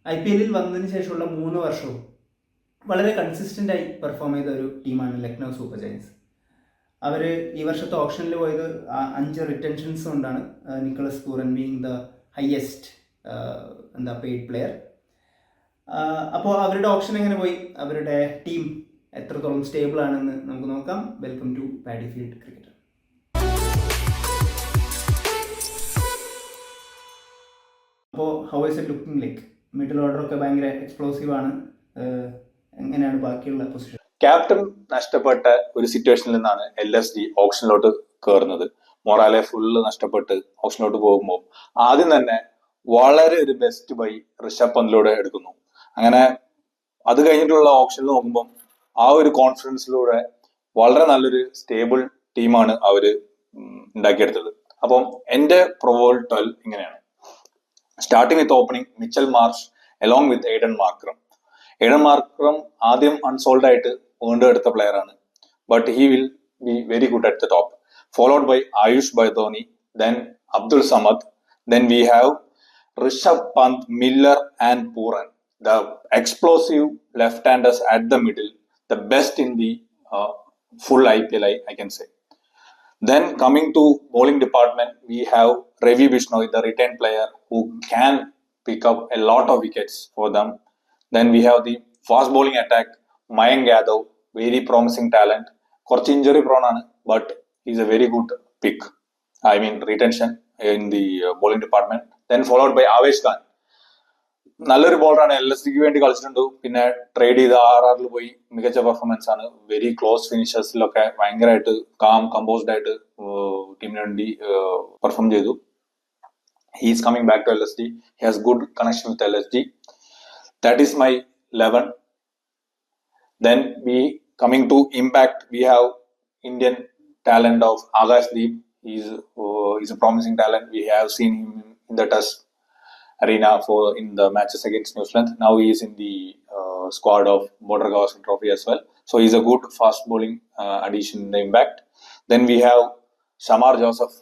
IPL വന്നതിന് ശേഷമുള്ള 3 വർഷവും വളരെ കൺസിസ്റ്റൻ്റായി പെർഫോം ചെയ്ത ഒരു ടീമാണ് ലക്നൗ സൂപ്പർ ജയൻസ്. അവർ ഈ വർഷത്തെ ഓപ്ഷനിൽ പോയത് 5 റിറ്റൻഷൻസ് കൊണ്ടാണ്. Nicholas Pooran being the highest paid player. അപ്പോൾ അവരുടെ ഓപ്ഷൻ എങ്ങനെ പോയി, അവരുടെ ടീം എത്രത്തോളം സ്റ്റേബിൾ ആണെന്ന് നമുക്ക് നോക്കാം. Welcome to paddy field cricketer. അപ്പോൾ how is it looking like? Middle ഓർഡറൊക്കെ ഭയങ്കര എക്സ്പ്ലോസീവ് ആണ്. എങ്ങനെയാണ് ബാക്കിയുള്ള പൊസിഷൻ? ക്യാപ്റ്റൻ നഷ്ടപ്പെട്ട ഒരു സിറ്റുവേഷനിൽ നിന്നാണ് LSG ഓപ്ഷനിലോട്ട് കയറുന്നത്. മൊറാലെ ഫുള്ള് നഷ്ടപ്പെട്ട് ഓപ്ഷനിലോട്ട് പോകുമ്പോൾ ആദ്യം തന്നെ വളരെ ഒരു ബെസ്റ്റ് ബൈ ഋഷഭ് പന്തിലൂടെ എടുക്കുന്നു. അങ്ങനെ അത് കഴിഞ്ഞിട്ടുള്ള ഓപ്ഷനിൽ നോക്കുമ്പോൾ ആ ഒരു കോൺഫിഡൻസിലൂടെ വളരെ നല്ലൊരു സ്റ്റേബിൾ ടീമാണ് അവര് ഉണ്ടാക്കിയെടുത്തത്. അപ്പം എന്റെ പ്രൊവോൾ 12 ഇങ്ങനെയാണ്. Starting with opening Mitchell Marsh along with Aiden Markram. Aiden Markram ആദ്യം അൺസോൾഡ് ആയിട്ട് വീണ്ടെടുത്ത പ്ലെയർ ആണ്, but he will be very good at the top. Followed by Ayush Badoni, then Abdul Samad, then we have Rishabh Pant, Miller and Pooran. The explosive left-handers at the middle, the best in the full IPL, I can say. Then coming to bowling department, we have Ravi Bishnoi, the retained player who can pick up a lot of wickets for them. Then we have the fast bowling attack, Mayank Yadav, very promising talent. Korch injury prone ആണ്, but he's a very good pick. I mean retention in the bowling department. Then followed by Avesh Khan. നല്ലൊരു ബോളറാണ്, LSGക്ക് വേണ്ടി കളിച്ചിട്ടുണ്ട്. പിന്നെ trade ചെയ്ത് RRൽ പോയി മികച്ച performance ആണ്. Very close ഫിനിഷേഴ്സിലൊക്കെ ഭയങ്കരമായിട്ട് കമ്പോസ്ഡ് ആയിട്ട് ടീമിന് വേണ്ടി പെർഫോം ചെയ്തു. He is coming back to LSG. He has good connection with LSG. That is my 11. Then we coming to impact, we have Indian talent of Akashdeep. He's a promising talent. We have seen him in the Test arena in the matches against New Zealand. Now he is in the squad of Border Gavaskar Trophy as well. So he's a good fast bowling addition in the impact. Then we have Shamar Joseph.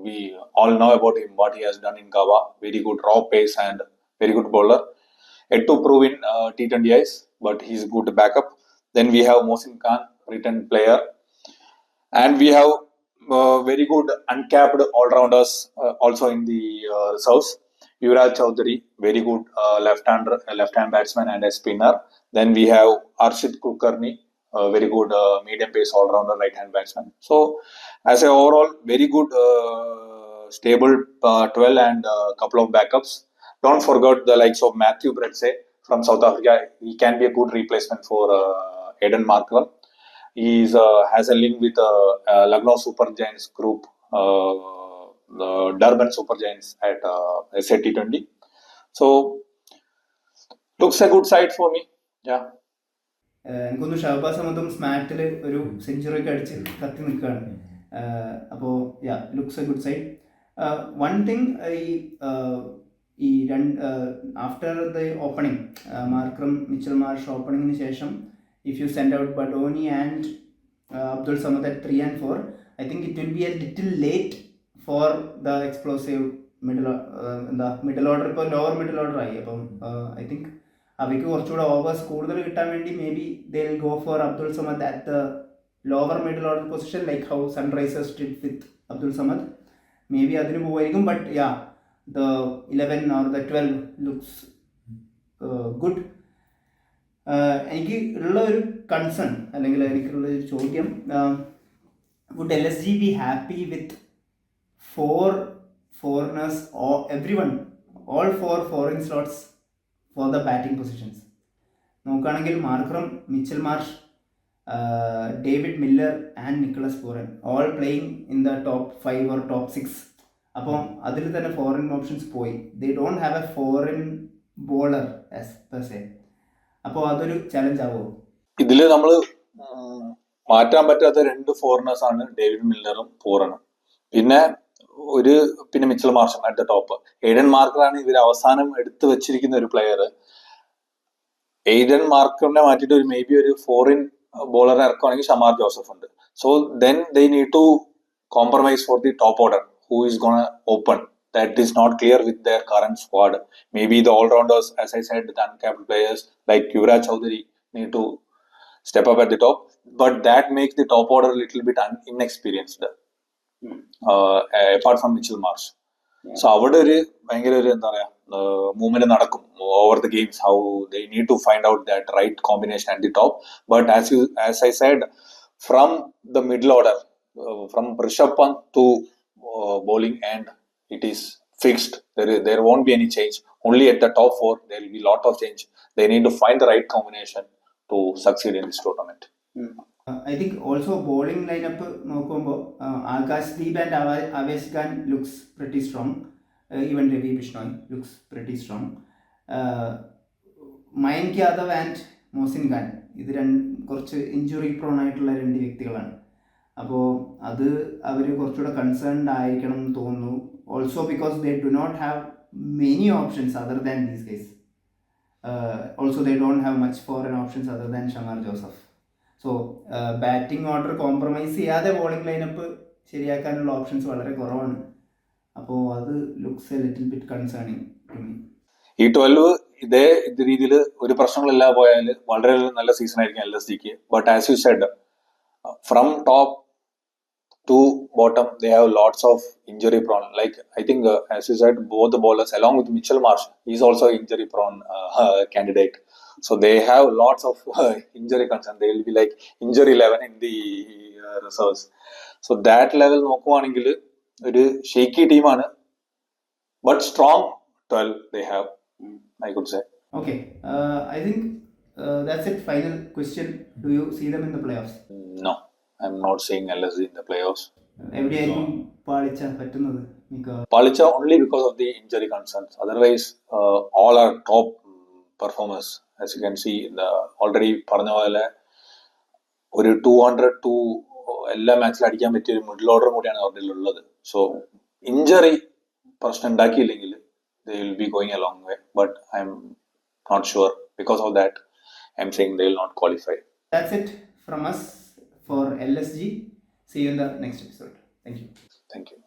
We all know about him, what he has done in Goa. Very good raw pace and very good bowler. Yet to prove in T20Is, but he's good backup. Then we have Mohsin Khan, returned player. And we have very good uncapped all-rounders also in the reserves. Yuvraj Choudhary, very good left-hand batsman and a spinner. Then we have Arshit Kulkarni, very good medium pace all-rounder right-hand batsman. So as a overall very good stable 12 and a couple of backups. Don't forget the likes of Matthew Bredsey from South Africa. He can be a good replacement for Aiden Markram. He has a link with Lucknow Super Giants group, the Durban Super Giants at T20. So looks a good side for me. Yeah. എനിക്കൊന്ന് ഷഹബാസ് അഹമ്മദും സ്മാറ്റിൽ ഒരു century ഒക്കെ അടിച്ച് കത്തി നിൽക്കുകയാണ്. അപ്പോൾ looks a good side. One thing, ഈ after the opening, Markram Mitchell Marsh ഓപ്പണിങ്ങിന് ശേഷം if you send out Badoni and Abdul Samad at 3 and 4, I think it will be a little late for the explosive middle order. ഇപ്പോൾ lower middle order ആയി. അപ്പം I think അവയ്ക്ക് കുറച്ചുകൂടെ overs കൂടുതൽ കിട്ടാൻ വേണ്ടി may be they will go for Abdul Samad at the lower middle order position, like how Sunrisers did with Abdul Samad. May be അതിന് പോവായിരിക്കും. But the 11 or the 12 looks good. എനിക്ക് ഉള്ള ഒരു കൺസേൺ അല്ലെങ്കിൽ എനിക്കുള്ള ഒരു ചോദ്യം, would LSG be happy with 4 foreigners or everyone, all 4 foreign slots for the batting positions? നോക്കുകയാണെങ്കിൽ Markram, Mitchell Marsh, David Miller and Nicholas Pooran all playing in the top 5 or top 6. അപ്പം അതിൽ തന്നെ foreign options പോയി. ദേ don't have A foreign bowler as per സെ. അപ്പോൾ അതൊരു challenge ആവുമോ? ഇതില് നമ്മൾ മാറ്റാൻ പറ്റാത്ത 2 ഫോറിനേഴ്സ് ആണ് ഡേവിഡ് മില്ലറും പൂരനും. പിന്നെ മിച്ചൽ മാർഷും അറ്റ് ദ ടോപ്പ്. എയ്ഡൻ മാർക്കറാണ് ഇവർ അവസാനം എടുത്തു വെച്ചിരിക്കുന്ന ഒരു പ്ലെയർ. എയ്ഡൻ മാർക്കറിനെ മാറ്റിയിട്ട് മേ ബി ഒരു ഫോറിൻ ബോളറെ ഇറക്കുവാണെങ്കിൽ ഷമാർ ജോസഫ് ഉണ്ട്. So then they need to compromise for the top order who is gonna open that is not clear with their current squad. Maybe the all-rounders, as I said, the uncapped players like Yuvraj Chowdhury need to step up at the top, but that makes the top order a little bit inexperienced, apart from Mitchell Marsh. So അവിടെ ഒരു ഭയങ്കര ഒരു എന്താ പറയാ movement നടക്കും over the games. How they need to find out that right combination at the top. But as I said, from the middle order, from Rishabh Pant to bowling end, it is fixed. There won't be any change. Only at the top four there will be lot of change. They need to find the right combination to succeed in this tournament. I think also bowling lineup നോക്കുമ്പോൾ Akashdeep and Avesh Khan looks pretty strong. Even Ravi Bishnoi looks pretty strong. Mayank Yadav and Mohsin Khan ഇത് കുറച്ച് injury prawn ആയിട്ടുള്ള രണ്ട് വ്യക്തികളാണ്. അപ്പോൾ അത് അവർ കുറച്ചുകൂടെ concerned ആയിരിക്കണം എന്ന് തോന്നുന്നു. Also because they do not have many options other than these guys. Also they don't have much foreign options other than Shamar Joseph. So batting order compromise ചെയ്യാതെ ബോളിംഗ് ലൈനപ്പ് ശരിയാക്കാനുള്ള ഓപ്ഷൻസ് വളരെ കുറവാണ്. അപ്പോൾ അത് looks a little bit concerning to me. ഈ 12 ഇതേ രീതിയിൽ ഒരു പ്രശ്നങ്ങളില്ലാതെ പോയാൽ വളരെ നല്ല സീസൺ ആയിരിക്കും LSGക്ക്. But as you said, from top to bottom they have lots of injury prone. Like I think as you said, both the bowlers along with Mitchell Marsh, he's also injury prone candidate. So they have lots of injury concern. They will be like injury 11 in the reserves. So that level നോക്കുവാണെങ്കിൽ ഒരു shaky team ആണ്, but strong 12 they have, I could say. Okay, I think that's it. Final question, do you see them in the playoffs? No, I'm not seeing LSG in the playoffs. എവിടെയായിരിക്കും പാളിച്ച പറ്റുന്നത്? Palicha only because of the injury concerns. Otherwise, all are top performers. As you can see, already പറഞ്ഞ പോലെ ഒരു 200 to എല്ലാ മാച്ചിലും അടിക്കാൻ പറ്റിയ ഒരു മിഡിൽ ഓർഡർ കൂടിയാണ് അവരുടെ ഉള്ളത്. സോ ഇഞ്ചറി പ്രശ്നം ഉണ്ടാക്കിയില്ലെങ്കിൽ they will be going a long way. But I'm not sure. Because of that, I'm saying they will not qualify. That's it from us for LSG. See you in the next episode. Thank you. Thank you.